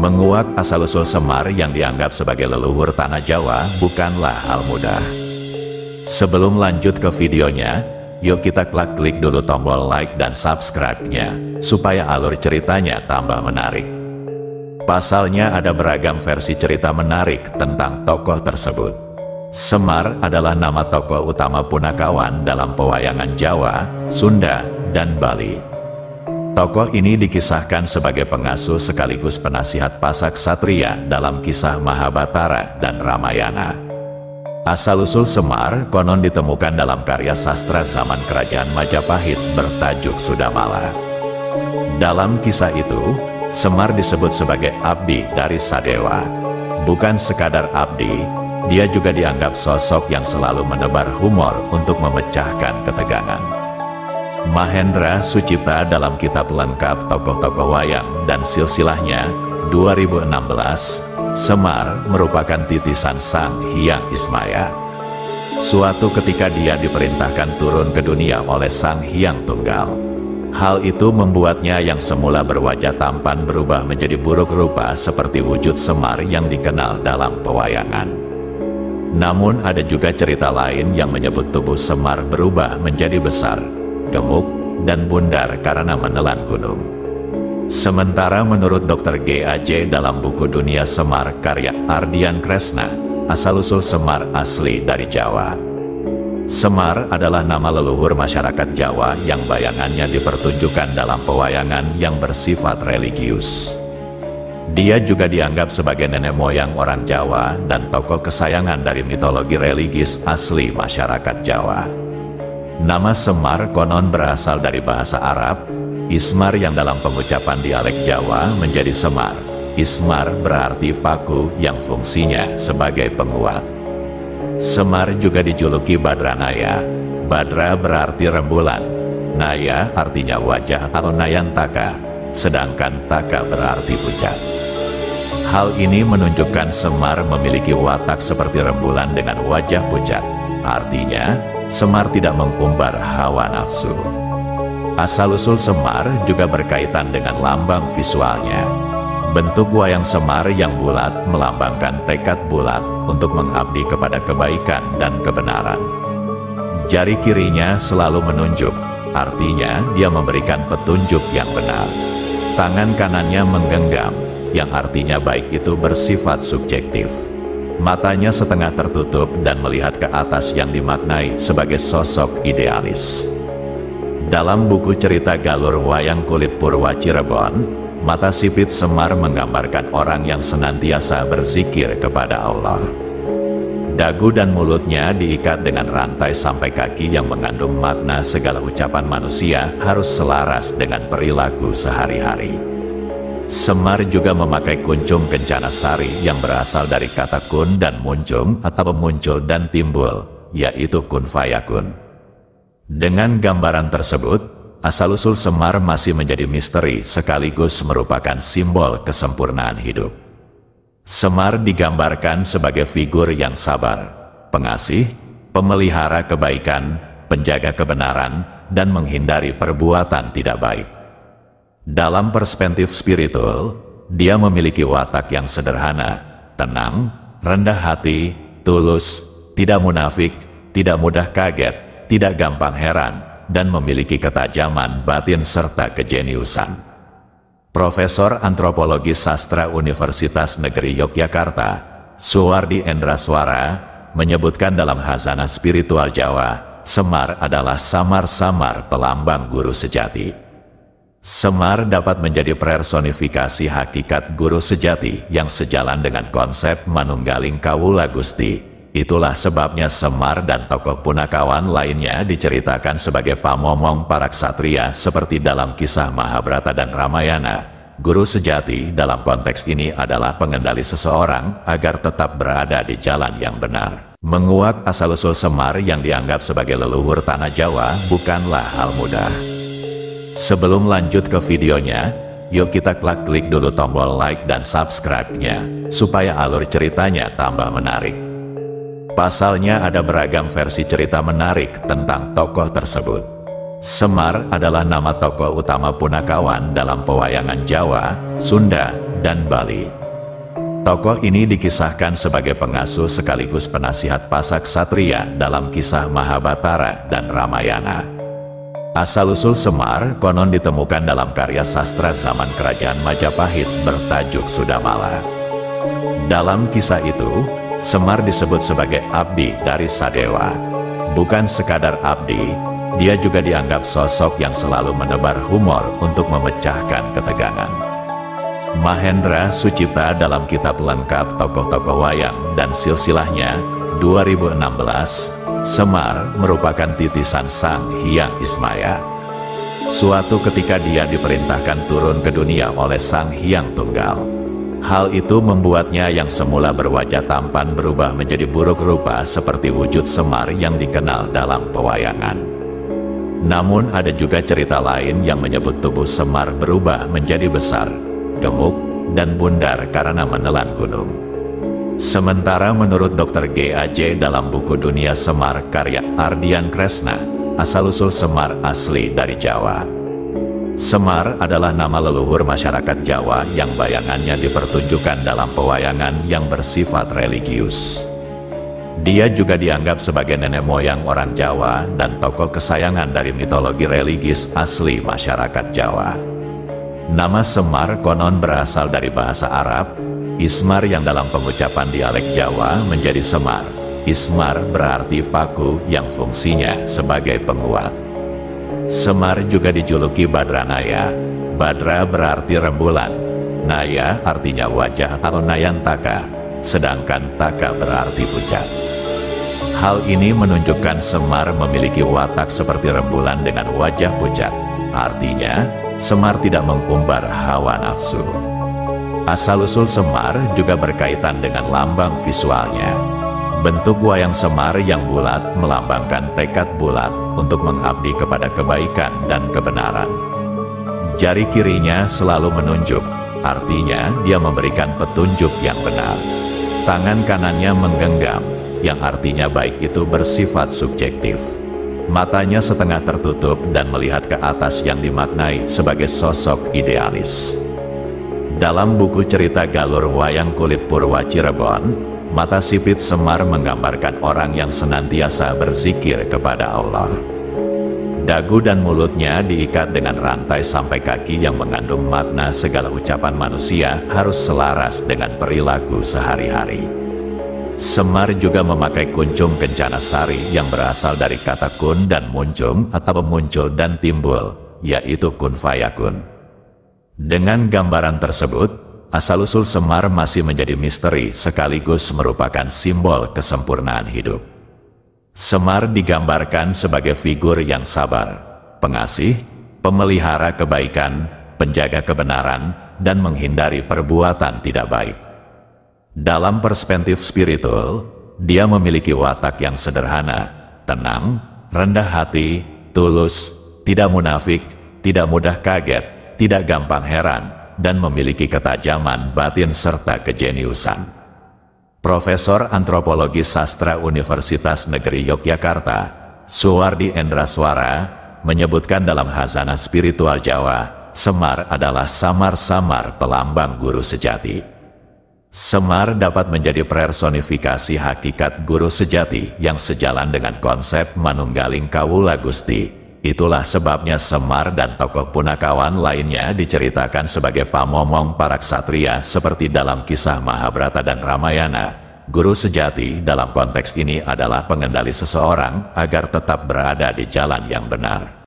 Menguak asal-usul Semar yang dianggap sebagai leluhur tanah Jawa bukanlah hal mudah. Sebelum lanjut ke videonya, yuk kita klik dulu tombol like dan subscribe-nya, supaya alur ceritanya tambah menarik. Pasalnya ada beragam versi cerita menarik tentang tokoh tersebut. Semar adalah nama tokoh utama Punakawan dalam pewayangan Jawa, Sunda, dan Bali. Tokoh ini dikisahkan sebagai pengasuh sekaligus penasihat pasak satria dalam kisah Mahabharata dan Ramayana. Asal-usul Semar konon ditemukan dalam karya sastra zaman Kerajaan Majapahit bertajuk Sudamala. Dalam kisah itu, Semar disebut sebagai abdi dari Sadewa. Bukan sekadar abdi, dia juga dianggap sosok yang selalu menebar humor untuk memecahkan ketegangan. Mahendra Sucipta dalam kitab lengkap tokoh-tokoh wayang dan silsilahnya 2016, Semar merupakan titisan Sang Hyang Ismaya. Suatu ketika dia diperintahkan turun ke dunia oleh Sang Hyang Tunggal. Hal itu membuatnya yang semula berwajah tampan berubah menjadi buruk rupa seperti wujud Semar yang dikenal dalam pewayangan. Namun ada juga cerita lain yang menyebut tubuh Semar berubah menjadi besar, gemuk, dan bundar karena menelan gunung. Sementara menurut Dr. G.A.J. dalam buku Dunia Semar karya Ardian Kresna, asal-usul Semar asli dari Jawa. Semar adalah nama leluhur masyarakat Jawa yang bayangannya dipertunjukkan dalam pewayangan yang bersifat religius. Dia juga dianggap sebagai nenek moyang orang Jawa dan tokoh kesayangan dari mitologi religis asli masyarakat Jawa. Nama Semar konon berasal dari bahasa Arab, Ismar yang dalam pengucapan dialek Jawa menjadi Semar. Ismar berarti paku yang fungsinya sebagai penguat. Semar juga dijuluki Badranaya. Badra berarti rembulan, Naya artinya wajah atau Nayantaka, sedangkan Taka berarti pucat. Hal ini menunjukkan Semar memiliki watak seperti rembulan dengan wajah pucat. Artinya, Semar tidak mengumbar hawa nafsu. Asal-usul Semar juga berkaitan dengan lambang visualnya. Bentuk wayang Semar yang bulat melambangkan tekad bulat untuk mengabdi kepada kebaikan dan kebenaran. Jari kirinya selalu menunjuk, artinya dia memberikan petunjuk yang benar. Tangan kanannya menggenggam, yang artinya baik itu bersifat subjektif. Matanya setengah tertutup dan melihat ke atas yang dimaknai sebagai sosok idealis. Dalam buku cerita Galur Wayang Kulit Purwa Cirebon, mata sipit Semar menggambarkan orang yang senantiasa berzikir kepada Allah. Dagu dan mulutnya diikat dengan rantai sampai kaki yang mengandung makna segala ucapan manusia harus selaras dengan perilaku sehari-hari. Semar juga memakai kuncung kencana sari yang berasal dari kata kun dan muncung atau muncul dan timbul, yaitu kun fayakun. Dengan gambaran tersebut, asal-usul Semar masih menjadi misteri sekaligus merupakan simbol kesempurnaan hidup. Semar digambarkan sebagai figur yang sabar, pengasih, pemelihara kebaikan, penjaga kebenaran, dan menghindari perbuatan tidak baik. Dalam perspektif spiritual, dia memiliki watak yang sederhana, tenang, rendah hati, tulus, tidak munafik, tidak mudah kaget, tidak gampang heran, dan memiliki ketajaman batin serta kejeniusan. Profesor Antropologi Sastra Universitas Negeri Yogyakarta, Suwardi Endraswara, menyebutkan dalam Khazanah Spiritual Jawa, Semar adalah samar-samar pelambang guru sejati. Semar dapat menjadi personifikasi hakikat guru sejati yang sejalan dengan konsep manunggaling kawula Gusti. Itulah sebabnya Semar dan tokoh Punakawan lainnya diceritakan sebagai pamomong para ksatria seperti dalam kisah Mahabharata dan Ramayana. Guru sejati dalam konteks ini adalah pengendali seseorang agar tetap berada di jalan yang benar. Menguak asal-usul Semar yang dianggap sebagai leluhur tanah Jawa bukanlah hal mudah. Sebelum lanjut ke videonya, yuk kita klik dulu tombol like dan subscribe-nya, supaya alur ceritanya tambah menarik. Pasalnya ada beragam versi cerita menarik tentang tokoh tersebut. Semar adalah nama tokoh utama Punakawan dalam pewayangan Jawa, Sunda, dan Bali. Tokoh ini dikisahkan sebagai pengasuh sekaligus penasihat pasak satria dalam kisah Mahabharata dan Ramayana. Asal-usul Semar konon ditemukan dalam karya sastra zaman Kerajaan Majapahit bertajuk Sudamala. Dalam kisah itu, Semar disebut sebagai abdi dari Sadewa. Bukan sekadar abdi, dia juga dianggap sosok yang selalu menebar humor untuk memecahkan ketegangan. Mahendra Sucipta dalam kitab lengkap tokoh-tokoh wayang dan silsilahnya 2016, Semar merupakan titisan Sang Hyang Ismaya. Suatu ketika dia diperintahkan turun ke dunia oleh Sang Hyang Tunggal. Hal itu membuatnya yang semula berwajah tampan berubah menjadi buruk rupa seperti wujud Semar yang dikenal dalam pewayangan. Namun ada juga cerita lain yang menyebut tubuh Semar berubah menjadi besar, gemuk, dan bundar karena menelan gunung. Sementara menurut Dr. G.A.J. dalam buku Dunia Semar karya Ardian Kresna, asal-usul Semar asli dari Jawa. Semar adalah nama leluhur masyarakat Jawa yang bayangannya dipertunjukkan dalam pewayangan yang bersifat religius. Dia juga dianggap sebagai nenek moyang orang Jawa dan tokoh kesayangan dari mitologi religis asli masyarakat Jawa. Nama Semar konon berasal dari bahasa Arab, Ismar yang dalam pengucapan dialek Jawa menjadi Semar. Ismar berarti paku yang fungsinya sebagai penguat. Semar juga dijuluki Badranaya. Badra berarti rembulan, Naya artinya wajah atau Nayantaka, sedangkan Taka berarti pucat. Hal ini menunjukkan Semar memiliki watak seperti rembulan dengan wajah pucat. Artinya, Semar tidak mengumbar hawa nafsu. Asal-usul Semar juga berkaitan dengan lambang visualnya. Bentuk wayang Semar yang bulat melambangkan tekad bulat untuk mengabdi kepada kebaikan dan kebenaran. Jari kirinya selalu menunjuk, artinya dia memberikan petunjuk yang benar. Tangan kanannya menggenggam, yang artinya baik itu bersifat subjektif. Matanya setengah tertutup dan melihat ke atas yang dimaknai sebagai sosok idealis. Dalam buku cerita Galur Wayang Kulit Purwa Cirebon, mata sipit Semar menggambarkan orang yang senantiasa berzikir kepada Allah. Dagu dan mulutnya diikat dengan rantai sampai kaki yang mengandung makna segala ucapan manusia harus selaras dengan perilaku sehari-hari. Semar juga memakai kuncung kencana sari yang berasal dari kata kun dan muncung atau muncul dan timbul, yaitu kun fayakun. Dengan gambaran tersebut, asal-usul Semar masih menjadi misteri sekaligus merupakan simbol kesempurnaan hidup. Semar digambarkan sebagai figur yang sabar, pengasih, pemelihara kebaikan, penjaga kebenaran, dan menghindari perbuatan tidak baik. Dalam perspektif spiritual, dia memiliki watak yang sederhana, tenang, rendah hati, tulus, tidak munafik, tidak mudah kaget, tidak gampang heran, dan memiliki ketajaman batin serta kejeniusan. Profesor Antropologi Sastra Universitas Negeri Yogyakarta, Suwardi Endraswara, menyebutkan dalam Khazanah Spiritual Jawa, Semar adalah samar-samar pelambang guru sejati. Semar dapat menjadi personifikasi hakikat guru sejati yang sejalan dengan konsep manunggaling kawula Gusti. Itulah sebabnya Semar dan tokoh Punakawan lainnya diceritakan sebagai pamomong para ksatria seperti dalam kisah Mahabharata dan Ramayana. Guru sejati dalam konteks ini adalah pengendali seseorang agar tetap berada di jalan yang benar.